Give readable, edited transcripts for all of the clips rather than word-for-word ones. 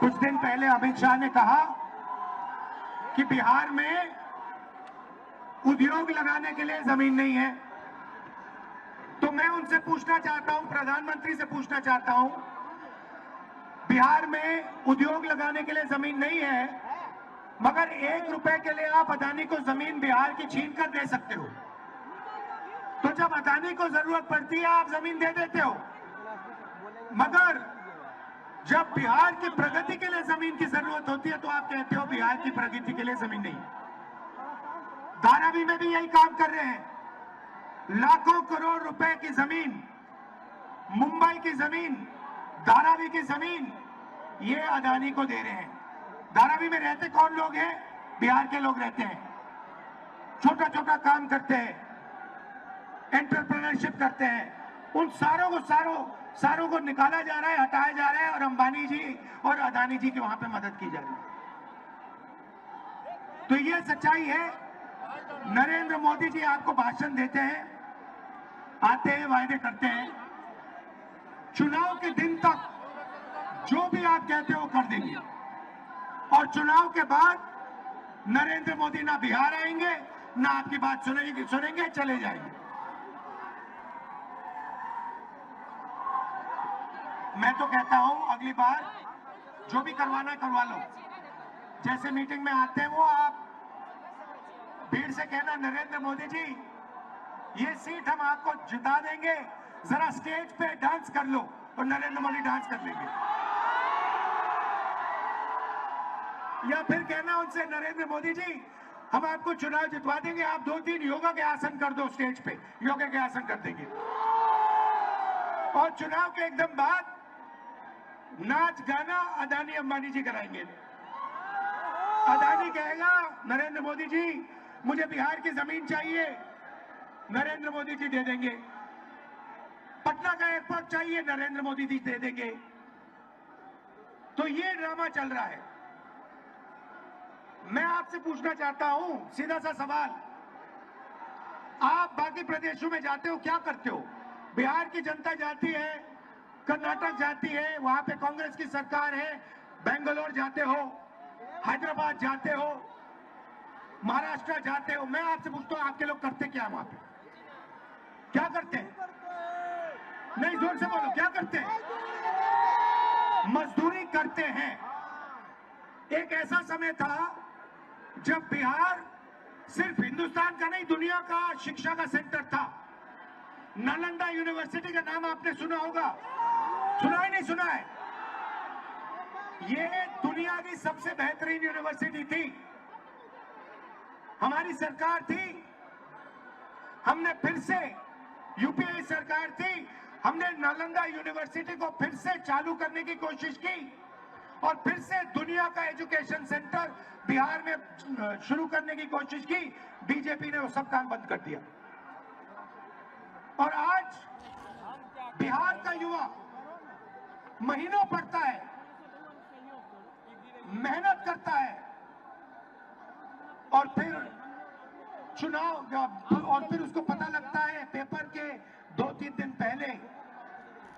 कुछ दिन पहले अमित शाह ने कहा कि बिहार में उद्योग लगाने के लिए जमीन नहीं है। तो मैं उनसे पूछना चाहता हूं, प्रधानमंत्री से पूछना चाहता हूं, बिहार में उद्योग लगाने के लिए जमीन नहीं है, मगर 1 रुपए के लिए आप अदानी को जमीन बिहार की छीन कर दे सकते हो। तो जब अदानी को जरूरत पड़ती है आप जमीन दे देते हो, मगर जब बिहार की प्रगति के लिए जमीन की जरूरत होती है तो आप कहते हो बिहार की प्रगति के लिए जमीन नहीं। धारावी में भी यही काम कर रहे हैं। लाखों करोड़ रुपए की जमीन, मुंबई की जमीन, धारावी की जमीन ये अदानी को दे रहे हैं। धारावी में रहते कौन लोग हैं? बिहार के लोग रहते हैं, छोटा छोटा काम करते हैं, एंटरप्रेन्योरशिप करते हैं। उन सारों को निकाला जा रहा है, हटाया जा रहा है और अंबानी जी और अदानी जी की वहां पे मदद की जा रही है। तो ये सच्चाई है। नरेंद्र मोदी जी आपको भाषण देते हैं, आते हैं, वायदे करते हैं, चुनाव के दिन तक जो भी आप कहते हो कर देंगे, और चुनाव के बाद नरेंद्र मोदी ना बिहार आएंगे, ना आपकी बात सुनेंगे, चले जाएंगे। मैं तो कहता हूं अगली बार जो भी करवाना करवा लो। जैसे मीटिंग में आते हैं वो आप भीड़ से कहना, नरेंद्र मोदी जी ये सीट हम आपको जिता देंगे, जरा स्टेज पे डांस कर लो, और नरेंद्र मोदी डांस कर लेंगे। या फिर कहना उनसे, नरेंद्र मोदी जी हम आपको चुनाव जितवा देंगे, आप 2-3 योगा के आसन कर दो स्टेज पे, योगा के आसन कर देंगे। और चुनाव के एकदम बाद नाच गाना अदानी अंबानी जी कराएंगे। अदानी कहेगा, नरेंद्र मोदी जी मुझे बिहार की जमीन चाहिए, नरेंद्र मोदी जी दे देंगे। पटना का एयरपोर्ट चाहिए, नरेंद्र मोदी जी दे देंगे। तो ये ड्रामा चल रहा है। मैं आपसे पूछना चाहता हूं सीधा सा सवाल, आप बाकी प्रदेशों में जाते हो, क्या करते हो? बिहार की जनता जाती है, कर्नाटक जाती है, वहां पे कांग्रेस की सरकार है, बेंगलोर जाते हो, हैदराबाद जाते हो, महाराष्ट्र जाते हो। मैं आपसे पूछता हूं आपके लोग करते क्या वहां पे? क्या करते हैं? नहीं, जोर से बोलो, क्या करते हैं? मजदूरी करते हैं। एक ऐसा समय था जब बिहार सिर्फ हिंदुस्तान का नहीं, दुनिया का शिक्षा का सेंटर था। नालंदा यूनिवर्सिटी का नाम आपने सुना होगा, सुना है नहीं सुना है? ये दुनिया की सबसे बेहतरीन यूनिवर्सिटी थी। हमारी सरकार थी, हमने फिर से, यूपीए सरकार थी, हमने नालंदा यूनिवर्सिटी को फिर से चालू करने की कोशिश की और फिर से दुनिया का एजुकेशन सेंटर बिहार में शुरू करने की कोशिश की। बीजेपी ने वो सब काम बंद कर दिया। और आज बिहार का युवा महीनों पढ़ता है, मेहनत करता है, और फिर और फिर उसको पता लगता है पेपर के 2-3 दिन पहले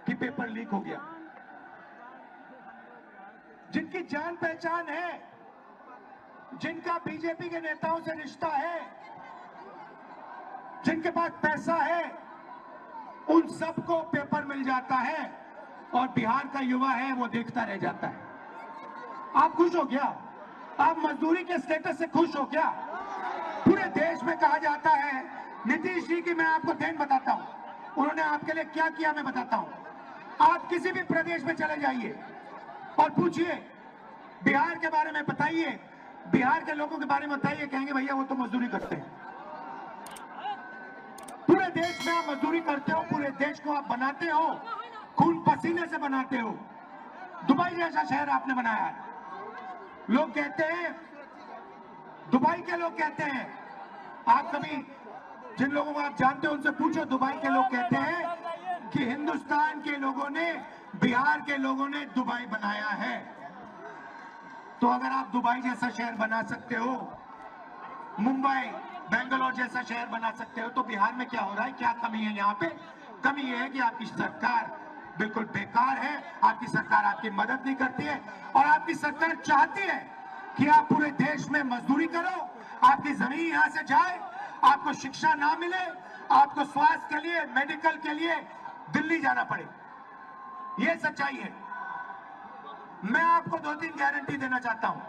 कि पेपर लीक हो गया। जिनकी जान पहचान है, जिनका बीजेपी के नेताओं से रिश्ता है, जिनके पास पैसा है, उन सबको पेपर मिल जाता है और बिहार का युवा है वो देखता रह जाता है। आप खुश हो क्या? आप मजदूरी के स्टेटस से खुश हो क्या? पूरे देश में कहा जाता है, नीतीश जी की मैं आपको देन बताता हूं, उन्होंने आपके लिए क्या किया मैं बताता हूं। आप किसी भी प्रदेश में चले जाइए और पूछिए, बिहार के बारे में बताइए, बिहार के लोगों के बारे में बताइए, कहेंगे भैया वो तो मजदूरी करते हैं। पूरे देश में आप मजदूरी करते हो, पूरे देश को आप बनाते हो, खून पसीने से बनाते हो। दुबई जैसा शहर आपने बनाया है। लोग कहते हैं, दुबई के लोग कहते हैं, आप कभी जिन लोगों को आप जानते हो उनसे पूछो, दुबई के लोग कहते हैं कि हिंदुस्तान के लोगों ने, बिहार के लोगों ने दुबई बनाया है। तो अगर आप दुबई जैसा शहर बना सकते हो, मुंबई, बेंगलोर जैसा शहर बना सकते हो, तो बिहार में क्या हो रहा है? क्या कमी है यहाँ पे? कमी यह है कि आपकी सरकार बिल्कुल बेकार है। आपकी सरकार आपकी मदद नहीं करती है और आपकी सरकार चाहती है कि आप पूरे देश में मजदूरी करो, आपकी जमीन यहां से जाए, आपको शिक्षा ना मिले, आपको स्वास्थ्य के लिए, मेडिकल के लिए दिल्ली जाना पड़े। यह सच्चाई है। मैं आपको 2-3 गारंटी देना चाहता हूं।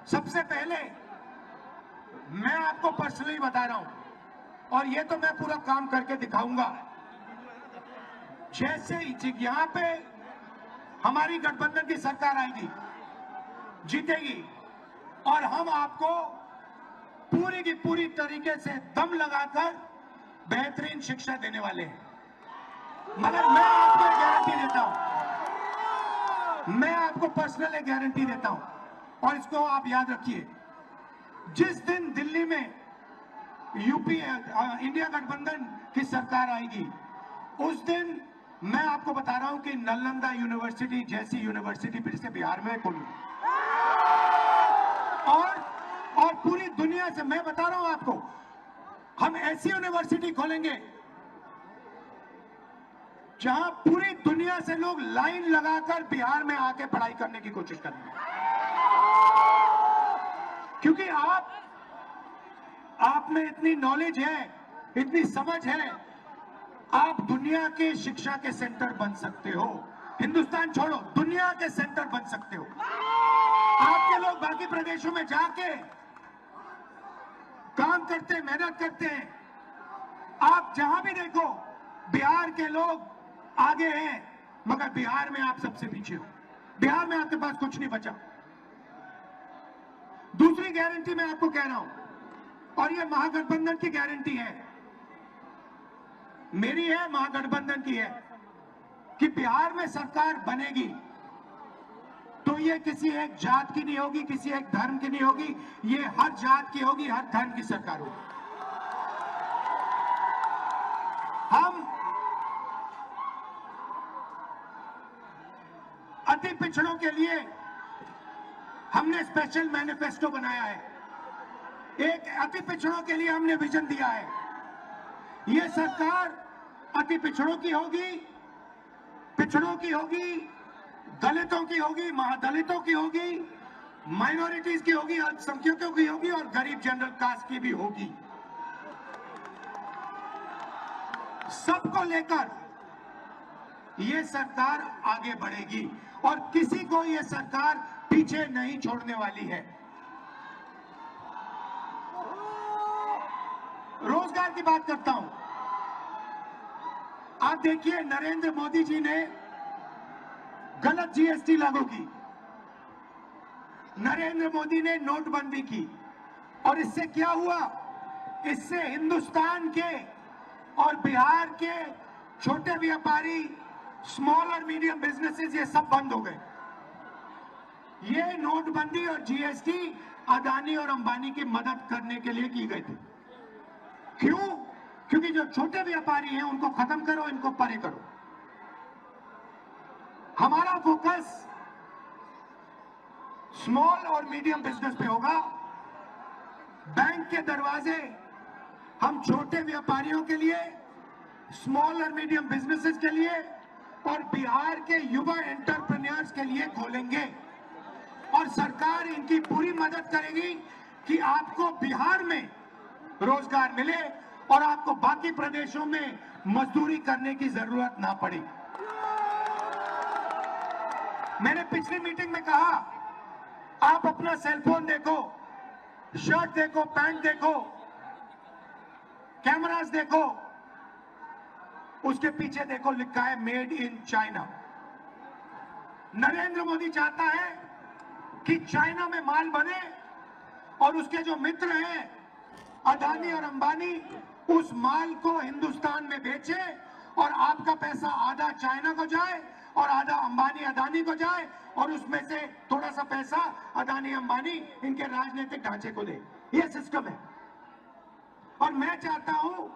सबसे पहले मैं आपको पर्सनली बता रहा हूं और ये तो मैं पूरा काम करके दिखाऊंगा। जैसे यहां पे हमारी गठबंधन की सरकार आएगी, जीतेगी, और हम आपको पूरी की पूरी तरीके से दम लगाकर बेहतरीन शिक्षा देने वाले हैं। मगर मैं आपको एक गारंटी देता हूं, मैं आपको पर्सनल एक गारंटी देता हूं और इसको आप याद रखिए। जिस दिन दिल्ली में इंडिया गठबंधन की सरकार आएगी, उस दिन मैं आपको बता रहा हूं कि नालंदा यूनिवर्सिटी जैसी यूनिवर्सिटी फिर से बिहार में खोलूंगी। और पूरी दुनिया से मैं बता रहा हूं आपको, हम ऐसी यूनिवर्सिटी खोलेंगे जहां पूरी दुनिया से लोग लाइन लगाकर बिहार में आके पढ़ाई करने की कोशिश करेंगे। क्योंकि आप में इतनी नॉलेज है, इतनी समझ है, आप दुनिया के शिक्षा के सेंटर बन सकते हो। हिंदुस्तान छोड़ो, दुनिया के सेंटर बन सकते हो। आपके लोग बाकी प्रदेशों में जाके काम करते हैं, मेहनत करते हैं। आप जहां भी देखो बिहार के लोग आगे हैं, मगर बिहार में आप सबसे पीछे हो। बिहार में आपके पास कुछ नहीं बचा। दूसरी गारंटी मैं आपको कह रहा हूं, और यह महागठबंधन की गारंटी है, मेरी है, महागठबंधन की है, कि बिहार में सरकार बनेगी तो ये किसी एक जात की नहीं होगी, किसी एक धर्म की नहीं होगी, ये हर जात की होगी, हर धर्म की सरकार होगी। हम अति पिछड़ों के लिए हमने स्पेशल मैनिफेस्टो बनाया है। एक अति पिछड़ों के लिए हमने विजन दिया है। यह सरकार अति पिछड़ों की होगी, पिछड़ों की होगी, दलितों की होगी, महादलितों की होगी, माइनॉरिटीज की होगी, अल्पसंख्यकों की होगी और गरीब जनरल कास्ट की भी होगी। सबको लेकर यह सरकार आगे बढ़ेगी और किसी को यह सरकार पीछे नहीं छोड़ने वाली है। रोजगार की बात करता हूं। आप देखिए, नरेंद्र मोदी जी ने गलत जीएसटी लागू की, नरेंद्र मोदी ने नोटबंदी की, और इससे क्या हुआ? इससे हिंदुस्तान के और बिहार के छोटे व्यापारी, स्मॉल और मीडियम बिजनेसेस, ये सब बंद हो गए। ये नोटबंदी और जीएसटी अदानी और अंबानी की मदद करने के लिए की गई थी। क्यों? क्योंकि जो छोटे व्यापारी हैं उनको खत्म करो, इनको परे करो। हमारा फोकस स्मॉल और मीडियम बिजनेस पे होगा। बैंक के दरवाजे हम छोटे व्यापारियों के लिए, स्मॉल और मीडियम बिजनेसेस के लिए और बिहार के युवा एंटरप्रेन्योर्स के लिए खोलेंगे, और सरकार इनकी पूरी मदद करेगी कि आपको बिहार में रोजगार मिले और आपको बाकी प्रदेशों में मजदूरी करने की जरूरत ना पड़े। मैंने पिछली मीटिंग में कहा, आप अपना सेलफोन देखो, शर्ट देखो, पैंट देखो, कैमरास देखो, उसके पीछे देखो लिखा है made in China. Narendra Modi चाहता है कि चाइना में माल बने और उसके जो मित्र हैं अदानी और अंबानी उस माल को हिंदुस्तान में बेचे और आपका पैसा आधा चाइना को जाए और आधा अंबानी अदानी को जाए और उसमें से थोड़ा सा पैसा अदानी अंबानी इनके राजनीतिक ढांचे को दे। ये सिस्टम है। और मैं चाहता हूं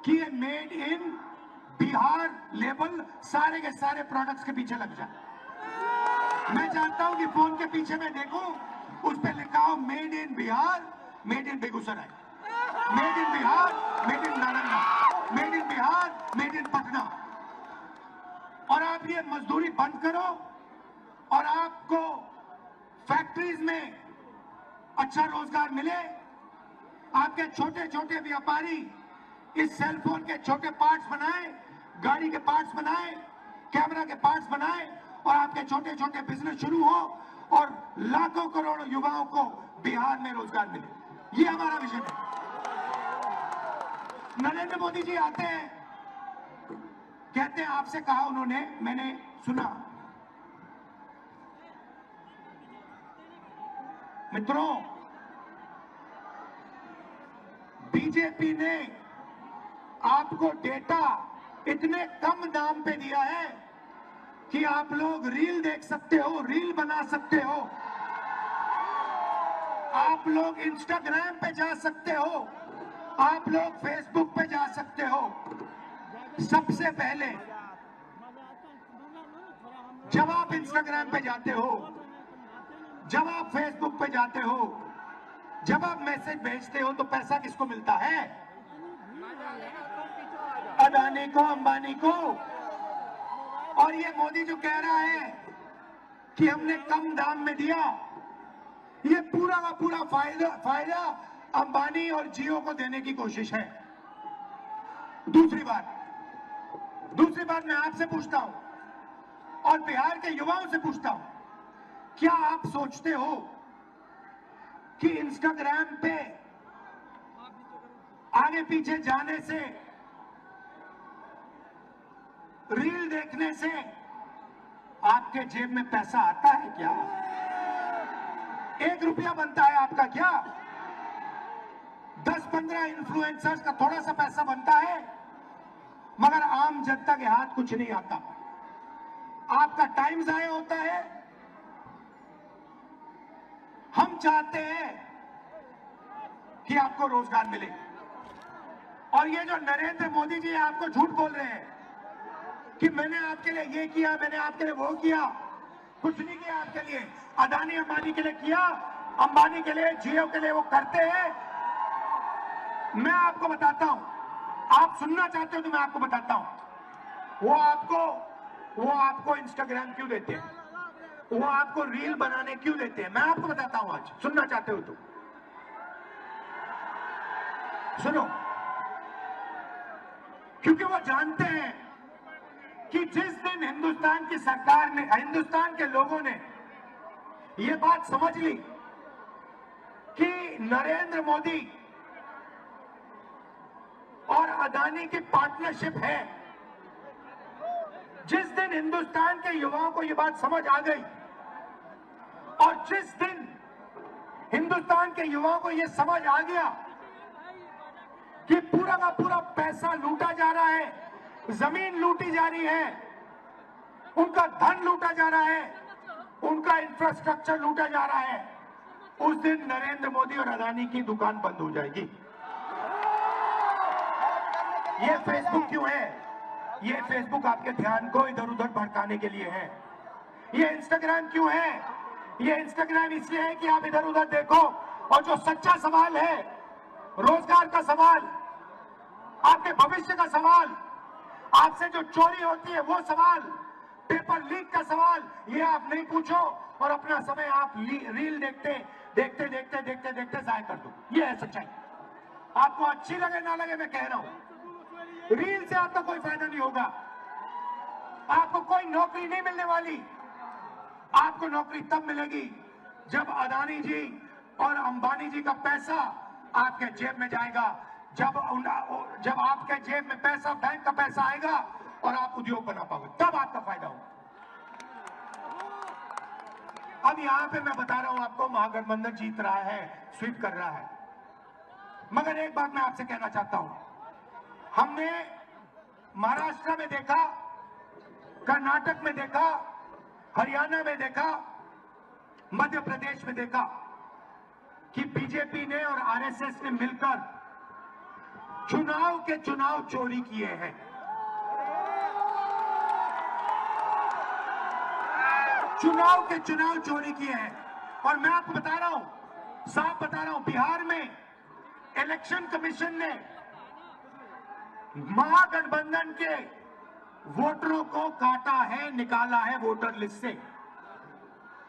कि ये मेड इन बिहार लेबल सारे के सारे प्रोडक्ट्स के पीछे लग जाए। मैं चाहता हूं कि फोन के पीछे मैं देखूं, उस पर लिखा हो made in Bihar, made in Begusarai, made in Bihar, made in Nalanda, made in Bihar, made in Patna. और आप ये मजदूरी बंद करो और आपको फैक्ट्रीज में अच्छा रोजगार मिले। आपके छोटे छोटे व्यापारी इस सेल फोन के छोटे पार्ट्स बनाए, गाड़ी के पार्ट्स बनाए, कैमरा के पार्ट्स बनाए और आपके छोटे छोटे बिजनेस शुरू हो और लाखों करोड़ों युवाओं को बिहार में रोजगार मिले। ये हमारा विजन है। नरेंद्र मोदी जी आते हैं, कहते हैं आपसे कहा उन्होंने, मैंने सुना। मित्रों, बीजेपी ने आपको डेटा इतने कम दाम पे दिया है कि आप लोग रील देख सकते हो, रील बना सकते हो, आप लोग इंस्टाग्राम पे जा सकते हो, आप लोग फेसबुक पे जा सकते हो। सबसे पहले जब आप इंस्टाग्राम पे जाते हो, जब आप फेसबुक पे जाते हो, जब आप मैसेज भेजते हो तो पैसा किसको मिलता है? अदानी को, अंबानी को। और ये मोदी जो कह रहा है कि हमने कम दाम में दिया, ये पूरा का पूरा फायदा अंबानी और जियो को देने की कोशिश है। दूसरी बात मैं आपसे पूछता हूं और बिहार के युवाओं से पूछता हूं, क्या आप सोचते हो कि इंस्टाग्राम पे आगे पीछे जाने से, रील देखने से आपके जेब में पैसा आता है क्या? 1 रुपया बनता है आपका क्या? 10-15 इन्फ्लुएंसर्स का थोड़ा सा पैसा बनता है, मगर आम जनता के हाथ कुछ नहीं आता। आपका टाइम जाया होता है। हम चाहते हैं कि आपको रोजगार मिले। और ये जो नरेंद्र मोदी जी आपको झूठ बोल रहे हैं कि मैंने आपके लिए ये किया, मैंने आपके लिए वो किया, कुछ नहीं किया आपके लिए। अदानी अंबानी के लिए किया, अंबानी के लिए, जियो के लिए वो करते हैं। मैं आपको बताता हूं, आप सुनना चाहते हो तो मैं आपको बताता हूं। वो आपको इंस्टाग्राम क्यों देते हैं, वो आपको रील बनाने क्यों देते हैं, मैं आपको बताता हूं। आज सुनना चाहते हो तो सुनो। क्योंकि वो जानते हैं कि जिस दिन हिंदुस्तान की सरकार ने, हिंदुस्तान के लोगों ने ये बात समझ ली कि नरेंद्र मोदी और अदानी की पार्टनरशिप है, जिस दिन हिंदुस्तान के युवाओं को यह बात समझ आ गई और जिस दिन हिंदुस्तान के युवाओं को यह समझ आ गया कि पूरा का पूरा पैसा लूटा जा रहा है, जमीन लूटी जा रही है, उनका धन लूटा जा रहा है, उनका इंफ्रास्ट्रक्चर लूटा जा रहा है, उस दिन नरेंद्र मोदी और अदानी की दुकान बंद हो जाएगी। ये फेसबुक क्यों है? ये फेसबुक आपके ध्यान को इधर उधर भटकाने के लिए है। ये इंस्टाग्राम क्यों है? ये इंस्टाग्राम इसलिए है कि आप इधर उधर देखो और जो सच्चा सवाल है, रोजगार का सवाल, आपके भविष्य का सवाल, आपसे जो चोरी होती है वो सवाल, पेपर लीक का सवाल, ये आप नहीं पूछो और अपना समय आप रील देखते देखते देखते देखते देखते जाया कर दो। ये है सच्चाई। आपको अच्छी लगे ना लगे, मैं कह रहा हूं, रील से आपका कोई फायदा नहीं होगा। आपको कोई नौकरी नहीं मिलने वाली। आपको नौकरी तब मिलेगी जब अदानी जी और अंबानी जी का पैसा आपके जेब में जाएगा, जब आपके जेब में पैसा, बैंक का पैसा आएगा और आप उद्योग बना पाओगे, तब आपका फायदा होगा। अब यहां पे मैं बता रहा हूं आपको, महागठबंधन जीत रहा है, स्वीप कर रहा है, मगर एक बात मैं आपसे कहना चाहता हूं। हमने महाराष्ट्र में देखा, कर्नाटक में देखा, हरियाणा में देखा, मध्य प्रदेश में देखा कि बीजेपी ने और आरएसएस ने मिलकर चुनाव चोरी किए हैं। चुनाव चोरी किए हैं। और मैं आपको बता रहा हूं, साफ बता रहा हूं, बिहार में इलेक्शन कमीशन ने महागठबंधन के वोटरों को काटा है, निकाला है वोटर लिस्ट से,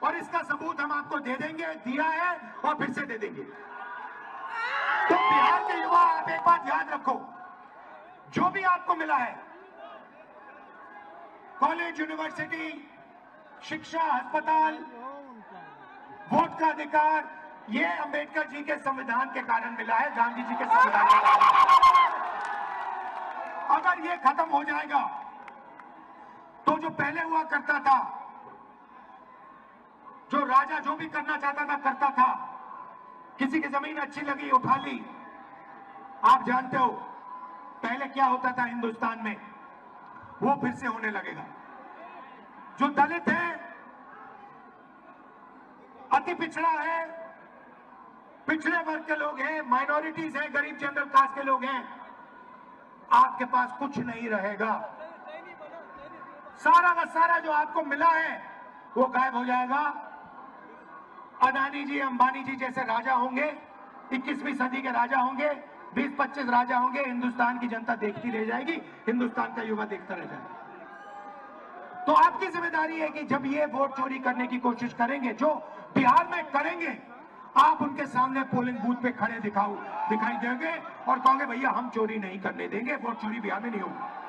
और इसका सबूत हम आपको दे देंगे, दिया है और फिर से दे देंगे। तो बिहार के युवा, आप एक बात याद रखो, जो भी आपको मिला है, कॉलेज, यूनिवर्सिटी, शिक्षा, अस्पताल, वोट का अधिकार, ये अंबेडकर जी के संविधान के कारण मिला है, गांधी जी के संविधान के कारण। अगर ये खत्म हो जाएगा तो जो पहले हुआ करता था, जो राजा जो भी करना चाहता था करता था, किसी की जमीन अच्छी लगी उठा ली। आप जानते हो पहले क्या होता था हिंदुस्तान में, वो फिर से होने लगेगा। जो दलित है, अति पिछड़ा है, पिछड़े वर्ग के लोग हैं, माइनॉरिटीज हैं, गरीब जनरल कास्ट के लोग हैं, आपके पास कुछ नहीं रहेगा। सारा का सारा जो आपको मिला है वो गायब हो जाएगा। अदानी जी, अंबानी जी जैसे राजा होंगे, 21वीं सदी के राजा होंगे, 20-25 राजा होंगे, हिंदुस्तान की जनता देखती रह जाएगी, हिंदुस्तान का युवा देखता रह जाएगा। तो आपकी जिम्मेदारी है कि जब ये वोट चोरी करने की कोशिश करेंगे, जो बिहार में करेंगे, आप उनके सामने पोलिंग बूथ पे खड़े दिखाई देंगे और कहोगे भैया हम चोरी नहीं करने देंगे, वोट चोरी बिहार में नहीं होगी।